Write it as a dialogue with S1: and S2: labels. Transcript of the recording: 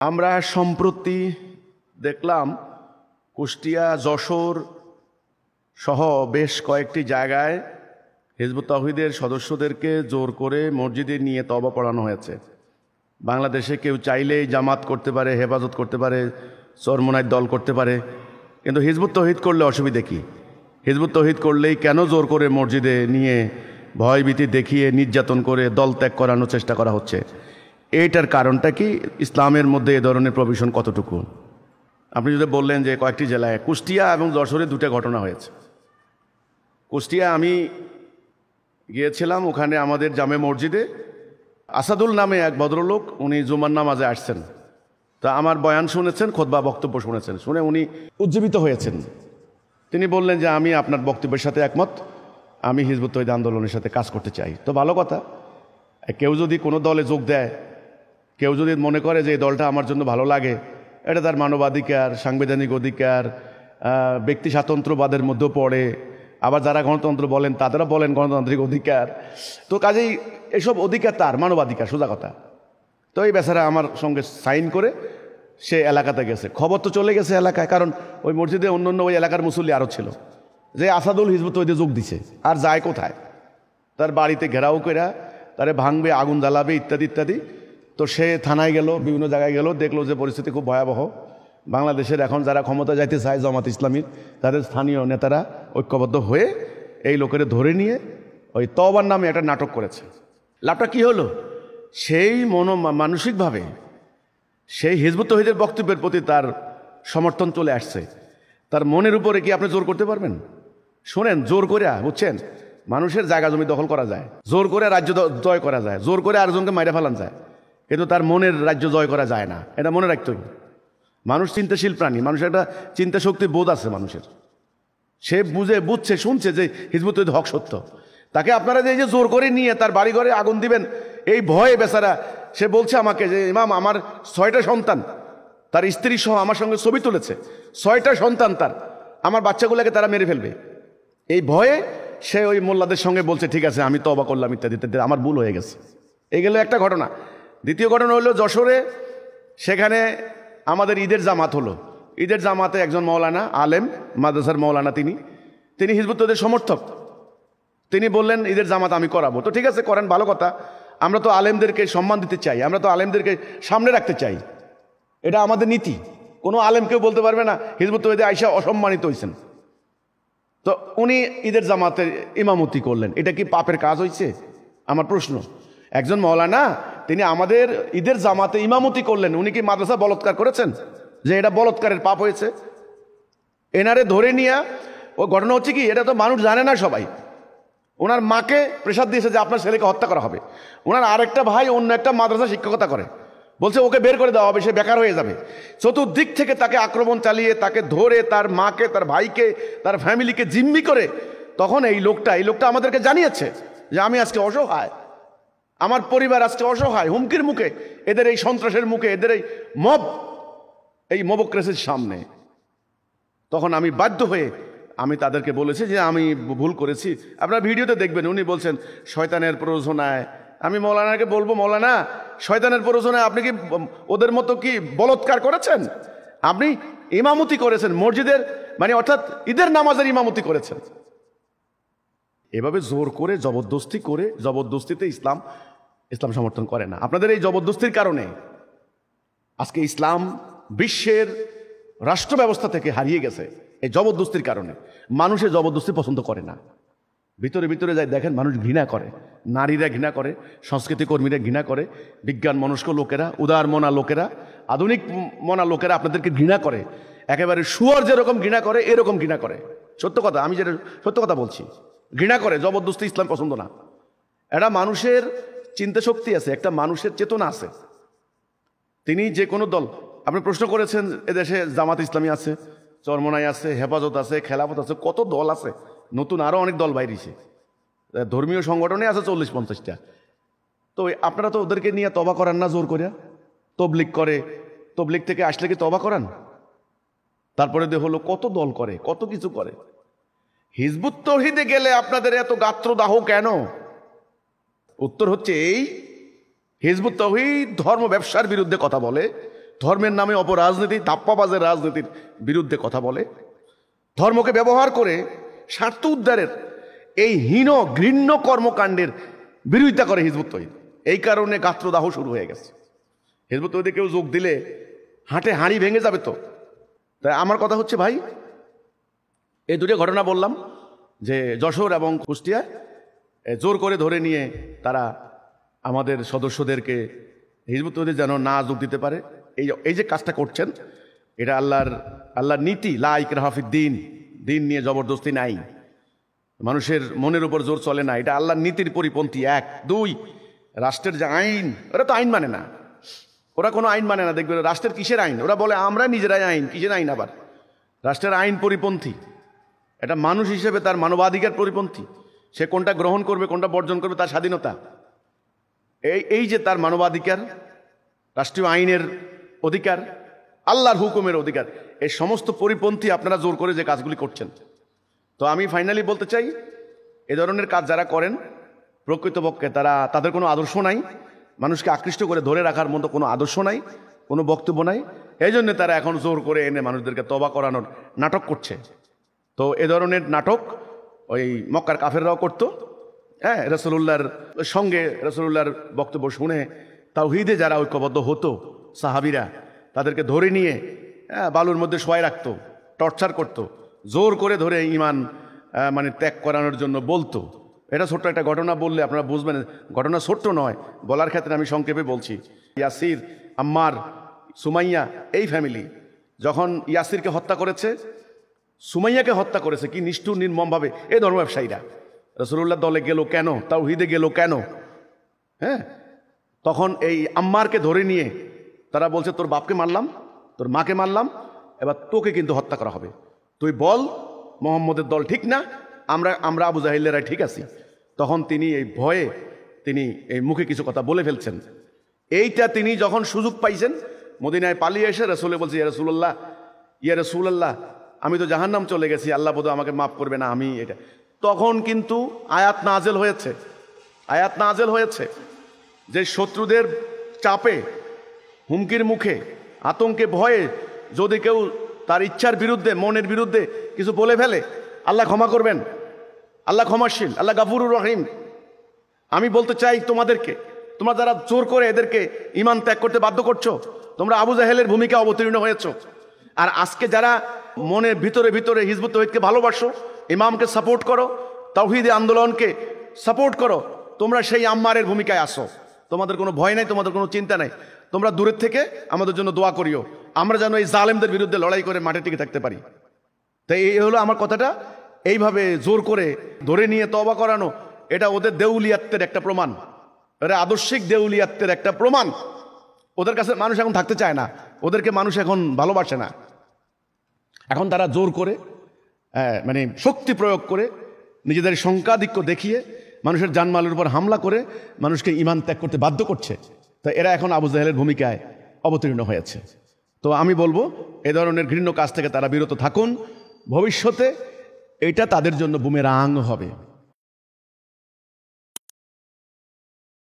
S1: আমরা সম্প্রতি দেখলাম কুষ্টিয়া, যশোর সহ বেশ কয়েকটি জায়গায় হিজবুত তাওহীদের সদস্যদেরকে জোর করে মসজিদে নিয়ে তওবা পড়ানো হয়েছে। বাংলাদেশে কেউ চাইলেই জামাত করতে পারে, হেফাজত করতে পারে, চরমোনাইর দল করতে পারে, কিন্তু হিজবুত তাওহীদ করলে অসুবিধে কী? হিজবুত তাওহীদ করলেই কেন জোর করে মসজিদে নিয়ে ভয়ভীতি দেখিয়ে নির্যাতন করে দল ত্যাগ করানোর চেষ্টা করা হচ্ছে? এইটার কারণটা কি? ইসলামের মধ্যে এ ধরনের প্রভিশন কতটুকু? আপনি যদি বললেন যে কয়েকটি জেলায়, কুষ্টিয়া এবং যশোরে দুটো ঘটনা হয়েছে। কুষ্টিয়া আমি গিয়েছিলাম, ওখানে আমাদের জামে মসজিদে আসাদুল নামে এক ভদ্রলোক, উনি জুমার নামাজে আসছেন। তা আমার বয়ান শুনেছেন, খুতবা বক্তব্য শুনেছেন, শুনে উনি উজ্জীবিত হয়েছেন। তিনি বললেন যে আমি আপনার বক্তব্যের সাথে একমত, আমি হিজবুত তাওহীদ আন্দোলনের সাথে কাজ করতে চাই। তো ভালো কথা, কেউ যদি কোনো দলে যোগ দেয়, কেউ যদি মনে করে যে এই দলটা আমার জন্য ভালো লাগে, এটা তার মানবাধিকার, সাংবিধানিক অধিকার, ব্যক্তি স্বাতন্ত্র্যবাদের মধ্যেও পড়ে। আবার যারা গণতন্ত্র বলেন তাদেরা বলেন গণতান্ত্রিক অধিকার। তো কাজেই এসব অধিকার তার, মানবাধিকার, সোজা কথা। তো এই বেচারা আমার সঙ্গে সাইন করে সে এলাকাতে গেছে। খবর তো চলে গেছে এলাকায়, কারণ ওই মসজিদে অন্য ওই এলাকার মুসল্লি আরও ছিল যে আসাদুল হিজবুত তাওহীদে যোগ দিছে। আর যায় কোথায়? তার বাড়িতে ঘেরাও করে তারে ভাঙবে, আগুন জ্বালাবে, ইত্যাদি ইত্যাদি। তো সে থানায় গেল, বিভিন্ন জায়গায় গেল, দেখলো যে পরিস্থিতি খুব ভয়াবহ। বাংলাদেশের এখন যারা ক্ষমতা যাইতে চায়, জামাত ইসলামীর তাদের স্থানীয় নেতারা ঐক্যবদ্ধ হয়ে এই লোকের ধরে নিয়ে ওই তওবার নামে একটা নাটক করেছে। লাভটা কি হলো? সেই মানসিকভাবে সেই হিজবুত তাওহীদের বক্তব্যের প্রতি তার সমর্থন চলে আসছে। তার মনের উপরে কি আপনি জোর করতে পারবেন? শোনেন, জোর করে, বুঝছেন, মানুষের জায়গা জমি দখল করা যায়, জোর করে রাজ্য জয় করা যায়, জোর করে আরেকজনকে মাইরে ফেলান যায়, কিন্তু তার মনের রাজ্য জয় করা যায় না। এটা মনে রাখতে হবে। মানুষ চিন্তাশীল প্রাণী, মানুষের একটা চিন্তা শক্তি বোধ আছে মানুষের। সে বুঝছে, শুনছে যে হিজবুত তাওহীদ হক সত্য। তাকে আপনারা যে জোর করে নিয়ে তার বাড়ি ঘরে আগুন দিবেন, এই ভয়ে বেচারা সে বলছে আমাকে যে ইমাম, আমার 6টা সন্তান, তার স্ত্রী সহ আমার সঙ্গে ছবি তুলেছে, 6টা সন্তান তার, আমার বাচ্চাগুলোকে তারা মেরে ফেলবে। এই ভয়ে সে ওই মোল্লাদের সঙ্গে বলছে ঠিক আছে আমি তওবা করলাম, ইত্যাদি ইত্যাদি, আমার ভুল হয়ে গেছে। এই গেল একটা ঘটনা। দ্বিতীয় ঘটনা হলো যশোরে, সেখানে আমাদের ঈদের জামাত হলো। ঈদের জামাতে একজন মৌলানা, আলেম, মাদ্রাসার মৌলানা, তিনি হিজবুত তাওহীদের সমর্থক। তিনি বললেন ঈদের জামাত আমি করাবো। তো ঠিক আছে, করেন, ভালো কথা। আমরা তো আলেমদেরকে সম্মান দিতে চাই, আমরা তো আলেমদেরকে সামনে রাখতে চাই, এটা আমাদের নীতি। কোনো আলেমকেও বলতে পারবে না হিজবুত তাওহীদে আইসা অসম্মানিত হয়েছেন। তো উনি ঈদের জামাতের ইমামতি করলেন, এটা কি পাপের কাজ হয়েছে? আমার প্রশ্ন। একজন মৌলানা, তিনি আমাদের ঈদের জামাতে ইমামতি করলেন, উনি কি মাদ্রাসা বলৎকার করেছেন যে এটা বলৎকারের পাপ হয়েছে? এনারে ধরে নিয়ে ও ঘটনা হচ্ছে কি, এটা তো মানুষ জানে না সবাই। ওনার মাকে প্রেসার দিয়েছে যে আপনার ছেলেকে হত্যা করা হবে। ওনার আরেকটা ভাই অন্য একটা মাদ্রাসা শিক্ষকতা করে, বলছে ওকে বের করে দেওয়া হবে, সে বেকার হয়ে যাবে। চতুর্দিক থেকে তাকে আক্রমণ চালিয়ে, তাকে ধরে, তার মাকে, তার ভাইকে, তার ফ্যামিলিকে জিম্মি করে, তখন এই লোকটা আমাদেরকে জানিয়েছে যে আমি আজকে অসহায়, আমার পরিবার আজকে অসহায়, হুমকির মুখে, এদের এই সন্ত্রাসের মুখে, এদের এই মবক্রেসির সামনে। তখন আমি বাধ্য হয়ে আমি তাদেরকে বলেছি যে আমি ভুল করেছি। আপনারা ভিডিওতে দেখবেন উনি বলছেন শয়তানের প্ররোচনায়। আমি মৌলানাকে বলবো, মৌলানা, শয়তানের প্ররোচনায় আপনি কি ওদের মতো কি বলৎকার করেছেন? আপনি ইমামতি করেছেন মসজিদের, মানে অর্থাৎ ঈদের নামাজের ইমামতি করেছেন। এভাবে জোর করে, জবরদস্তিতে ইসলাম সমর্থন করে না। আপনাদের এই জবরদস্তির কারণে আজকে ইসলাম বিশ্বের রাষ্ট্র ব্যবস্থা থেকে হারিয়ে গেছে। এই জবরদস্তির কারণে মানুষের জবরদস্তি পছন্দ করে না। ভিতরে ভিতরে যাই দেখেন, মানুষ ঘৃণা করে, নারীরা ঘৃণা করে, সংস্কৃতি কর্মীরা ঘৃণা করে, বিজ্ঞান মনস্ক লোকেরা, উদার মনা লোকেরা, আধুনিক মনা লোকেরা আপনাদেরকে ঘৃণা করে। একেবারে শুয়োর যেরকম ঘৃণা করে, এরকম ঘৃণা করে। সত্য কথা, আমি যেটা সত্য কথা বলছি, ঘৃণা করে। জবরদস্তি ইসলাম পছন্দ না। এটা মানুষের চিন্তা শক্তি আছে, একটা মানুষের চেতনা আছে। তিনি যে কোনো দল, আপনি প্রশ্ন করেছেন, এদেশে জামাত ইসলামী আছে, চরমোনাই আছে, হেফাজত আছে, খেলাফত আছে, কত দল আছে, নতুন আরও অনেক দল বাইরেছে, ধর্মীয় সংগঠনে আছে 40-50টা। তো আপনারা তো ওদেরকে নিয়ে তওবা করান না জোর করে? তবলিগ করে, তবলিগ থেকে আসলে কি তওবা করান? তারপরে হলো কত দল করে, কত কিছু করে। হিজবুত তাওহীদে গেলে আপনাদের এত গাত্রদাহ কেন? উত্তর হচ্ছে এই, হিজবুত তাওহীদ ধর্ম ব্যবসার বিরুদ্ধে কথা বলে, ধর্মের নামে অপরাজনীতি, ধাপ্পাবাজের রাজনীতির বিরুদ্ধে কথা বলে, ধর্মকে ব্যবহার করে স্বার্থ উদ্ধারের এই হীন ঘৃণ্য কর্মকাণ্ডের বিরোধিতা করে হিজবুত তৌহিদ। এই কারণে গাত্রদাহ শুরু হয়ে গেছে। হিজবুত তৌহিদে কেউ যোগ দিলে হাটে হাঁড়ি ভেঙে যাবে। তো তাই আমার কথা হচ্ছে ভাই, এই দুটো ঘটনা বললাম যে যশোর এবং কুষ্টিয়া জোর করে ধরে নিয়ে তারা আমাদের সদস্যদেরকে হিজবুত তৌহিদে যেন না যোগ দিতে পারে, এই যে কাজটা করছেন, এটা আল্লাহর নীতি। লা ইকরাহা ফিদ্দীন, দিন নিয়ে জবরদস্তি নাই, মানুষের মনের উপর জোর চলে না, এটা আল্লাহর নীতির পরিপন্থী। 1 2 রাষ্ট্রের যে আইন, ওরা তো আইন মানে না, ওরা কোনো আইন মানে না। দেখবে রাষ্ট্রের কিসের আইন, ওরা বলে আমরা নিজেরাই আইন। কিসের আইন আবার? রাষ্ট্রের আইন পরিপন্থী। এটা মানুষ হিসেবে তার মানবাধিকার পরিপন্থী। সে কোনটা গ্রহণ করবে কোনটা বর্জন করবে তার স্বাধীনতা। এই যে তার মানবাধিকার, রাষ্ট্রীয় আইনের অধিকার, আল্লাহর হুকুমের অধিকার, এই সমস্ত পরিপন্থী আপনারা জোর করে যে কাজগুলি করছেন। তো আমি ফাইনালি বলতে চাই, এ ধরনের কাজ যারা করেন প্রকৃতপক্ষে তাদের কোনো আদর্শ নাই, মানুষকে আকৃষ্ট করে ধরে রাখার মতো কোনো আদর্শ নাই, কোনো বক্তব্য নাই। এই জন্য তারা এখন জোর করে এনে মানুষদেরকে তওবা করানোর নাটক করছে। তো এ ধরনের নাটক ওই মক্কার কাফেররাও করতো। হ্যাঁ, রাসূলুল্লাহর সঙ্গে রাসূলুল্লাহর বক্তব্য শুনে তাওহীদে যারা ঐক্যবদ্ধ হতো সাহাবীরা, তাদেরকে ধরে নিয়ে বালুর মধ্যে শোয়াই রাখতো, টর্চার করতো, জোর করে ধরে ঈমান মানে ত্যাগ করানোর জন্য বলতো। এটা ছোট্ট একটা ঘটনা বললে আপনারা বুঝবেন, ঘটনা ছোট্ট নয়, বলার ক্ষেত্রে আমি সংক্ষেপে বলছি। ইয়াসির, আম্মার, সুমাইয়া, এই ফ্যামিলি যখন ইয়াসিরকে হত্যা করেছে, সুমাইয়াকে হত্যা করেছে কি নিষ্ঠুর নির্মমভাবে এই ধর্ম ব্যবসায়ীরা। রাসূলুল্লাহ দলে গেল কেন, তাওহীদে গেল কেন? হ্যাঁ, তখন এই আম্মারকে ধরে নিয়ে তারা বলছে তোর বাপকে মারলাম, তোর মাকে মারলাম, এবার তোকে কিন্তু হত্যা করা হবে। তুই বল মোহাম্মদের দল ঠিক না, আমরা আবু জাহিলেরাই ঠিক আছি। তখন তিনি এই ভয়ে তিনি এই মুখে কিছু কথা বলে ফেলছেন। এইটা তিনি যখন সুযোগ পাইছেন মদিনায় পালিয়ে এসে রাসূলে বলছে, ইয়া রাসূলুল্লাহ আমি তো জাহান্নাম চলে গেছি, আল্লাহ বোধহয় আমাকে মাফ করবে না। আমি এটা তখন কিন্তু আয়াত নাজেল হয়েছে যে শত্রুদের চাপে, হুমকির মুখে, আতঙ্কে, ভয়ে যদি কেউ তার ইচ্ছার বিরুদ্ধে, মনের বিরুদ্ধে কিছু বলে ফেলে, আল্লাহ ক্ষমা করবেন, আল্লাহ ক্ষমাশীল, আল্লাহ গাফুরুর রহিম। আমি বলতে চাই তোমাদেরকে, তোমরা যারা জোর করে এদেরকে ঈমান ত্যাগ করতে বাধ্য করছো, তোমরা আবু জাহেলের ভূমিকা অবতীর্ণ হয়েছো। আর আজকে যারা মনের ভিতরে ভিতরে হিজবুত তৌহিদকে ভালোবাসো, ইমামকে সাপোর্ট করো, তাওহীদে আন্দোলনকে সাপোর্ট করো, তোমরা সেই আম্মারের ভূমিকায় আসো। তোমাদের কোনো ভয় নাই, তোমাদের কোনো চিন্তা নাই। তোমরা দূরের থেকে আমাদের জন্য দোয়া করিও, আমরা যেন এই জালেমদের বিরুদ্ধে লড়াই করে মাঠে টিকে থাকতে পারি। তাই এই হলো আমার কথাটা। এইভাবে জোর করে ধরে নিয়ে তওবা করানো, এটা ওদের দেউলিয়াত্বের একটা প্রমাণ, এটা আদর্শিক দেউলিয়াত্বের একটা প্রমাণ। ওদের কাছে মানুষ এখন থাকতে চায় না, ওদেরকে মানুষ এখন ভালোবাসে না। এখন তারা জোর করে মানে শক্তি প্রয়োগ করে নিজেদের সংখ্যাধিক্য দেখিয়ে মানুষের জানমালের উপর হামলা করে মানুষকে ঈমান ত্যাগ করতে বাধ্য করছে। তো এরা এখন আবু জাহেলের ভূমিকায় অবতীর্ণ হয়েছে। তো আমি বলবো এ ধরনের ঘৃণ্য কাজ থেকে তারা বিরত থাকুন। ভবিষ্যতে এটা তাদের জন্য বুমেরাং হবে।